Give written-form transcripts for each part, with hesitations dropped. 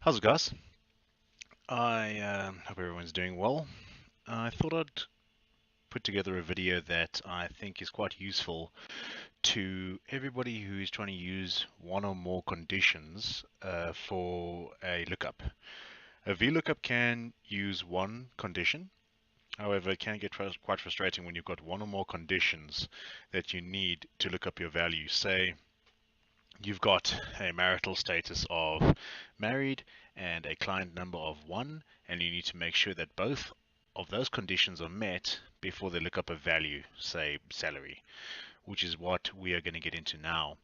How's it, guys? I hope everyone's doing well. I thought I'd put together a video that I think is quite useful to everybody who is trying to use one or more conditions for a lookup. A VLookup can use one condition. However, it can get quite frustrating when you've got one or more conditions that you need to look up your value. Say you've got a marital status of married and a client number of 1, and you need to make sure that both of those conditions are met before they look up a value, say salary, which is what we are going to get into now.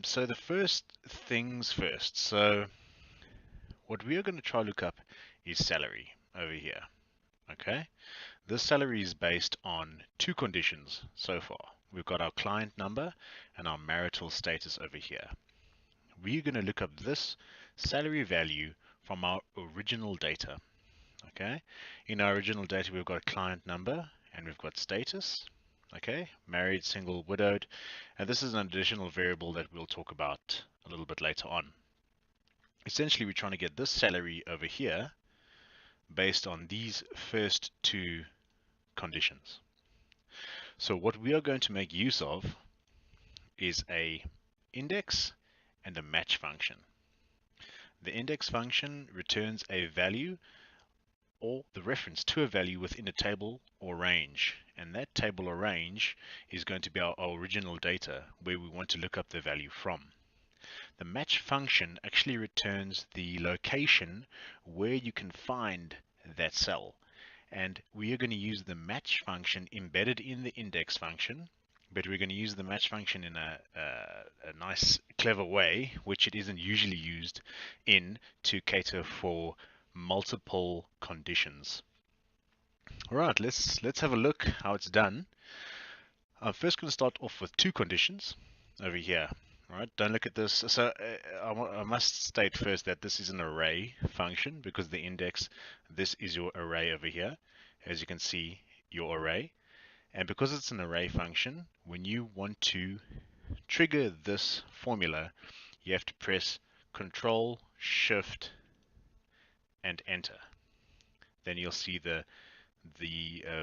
So the first things first. So what we are going to try to look up is salary over here. Okay, this salary is based on two conditions so far. We've got our client number and our marital status over here. We're going to look up this salary value from our original data. Okay, in our original data we've got client number and we've got status. Okay, married, single, widowed, and this is an additional variable that we'll talk about a little bit later on. Essentially, we're trying to get this salary over here based on these first two conditions. So what we are going to make use of is a index and a match function. The index function returns a value or the reference to a value within a table or range, and that table or range is going to be our original data where we want to look up the value from. The match function actually returns the location where you can find that cell, and we are going to use the match function embedded in the index function, but we're going to use the match function in a nice clever way which it isn't usually used in to cater for multiple conditions. All right, let's have a look how it's done. I'm first going to start off with two conditions over here. All right, don't look at this. So I must state first that this is an array function because the index, this is your array over here. As you can see, your array. And because it's an array function, when you want to trigger this formula, you have to press Control, Shift, and Enter. Then you'll see the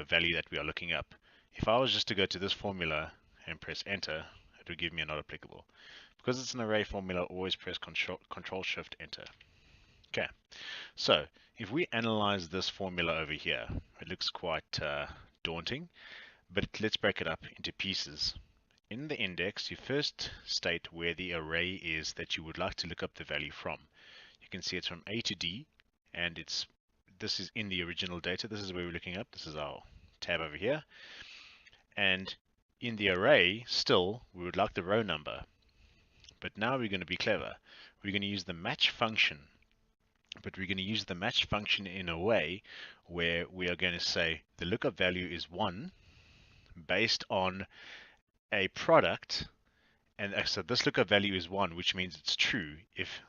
value that we are looking up. If I was just to go to this formula and press enter, it would give me a not applicable. Because it's an array formula, always press control Shift Enter. Okay, so if we analyze this formula over here, it looks quite daunting, but let's break it up into pieces. In the index, you first state where the array is that you would like to look up the value from. You can see it's from A to D, and this is in the original data. This is where we're looking up. This is our tab over here. And in the array, still, we would like the row number. But now we're going to be clever. We're going to use the match function. But we're going to use the match function in a way where we are going to say the lookup value is 1 based on a product. And so this lookup value is 1, which means it's true if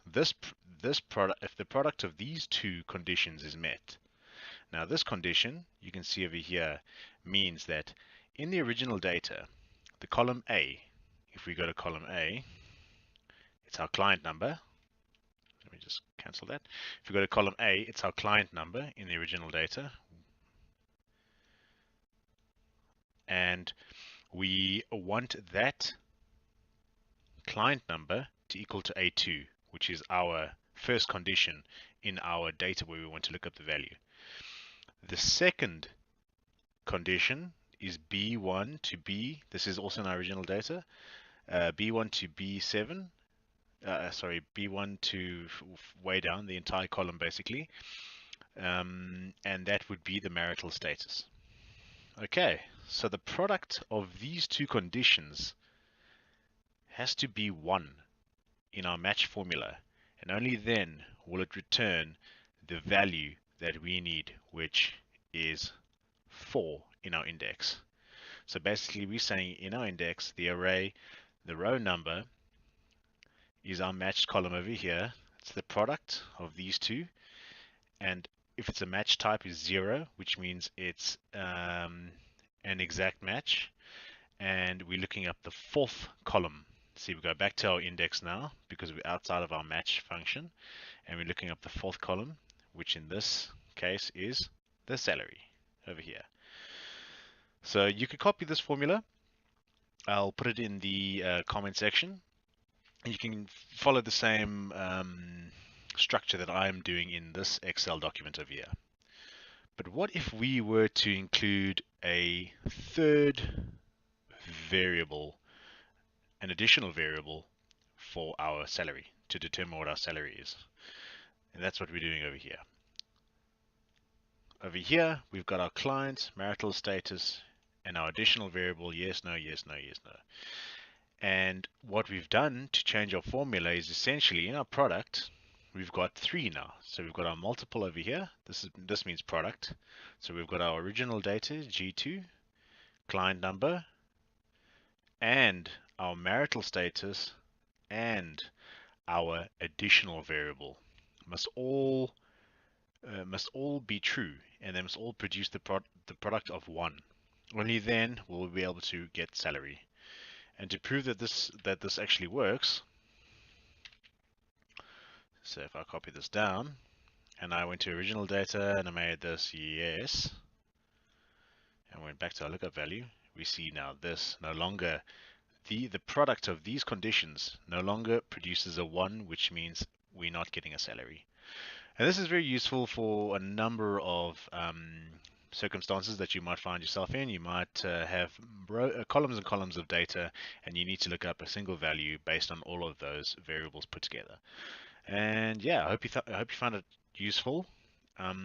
if the product of these two conditions is met. Now this condition, you can see over here, means that in the original data, the column A, if we go to column A, it's our client number. Let me just cancel that. If we go to column A, it's our client number in the original data. And we want that client number to equal to A2, which is our first condition in our data where we want to look up the value. The second condition is B1 to B. This is also in our original data. B1 to B7. B1 to way down the entire column basically. And that would be the marital status. Okay, so the product of these two conditions has to be 1 in our match formula, and only then will it return the value that we need, which is 4 in our index. So basically we're saying in our index, the array, the row number is our matched column over here. It's the product of these two, and if it's a match type is 0, which means it's an exact match, and we're looking up the fourth column See, we go back to our index now because we're outside of our match function, and we're looking up the fourth column, which in this case is the salary over here. So you could copy this formula. I'll put it in the comment section. You can follow the same structure that I'm doing in this Excel document over here. But what if we were to include a third variable, an additional variable for our salary to determine what our salary is? And that's what we're doing over here. Over here, we've got our client, marital status, and our additional variable, yes, no, yes, no, yes, no. And what we've done to change our formula is essentially in our product, we've got 3 now. So we've got our multiple over here. This means product. So we've got our original data, G2, client number, and our marital status, and our additional variable must all be true, and they must all produce the product of 1. Only then will we be able to get salary. And to prove that this actually works, so if I copy this down and I went to original data and I made this yes and went back to our lookup value, we see now this no longer, the product of these conditions no longer produces a 1, which means we're not getting a salary. And this is very useful for a number of circumstances that you might find yourself in. You might have columns and columns of data, and you need to look up a single value based on all of those variables put together. And yeah, I hope you found it useful. Let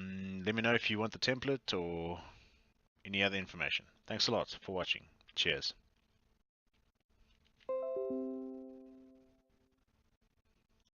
me know if you want the template or any other information. Thanks a lot for watching. Cheers.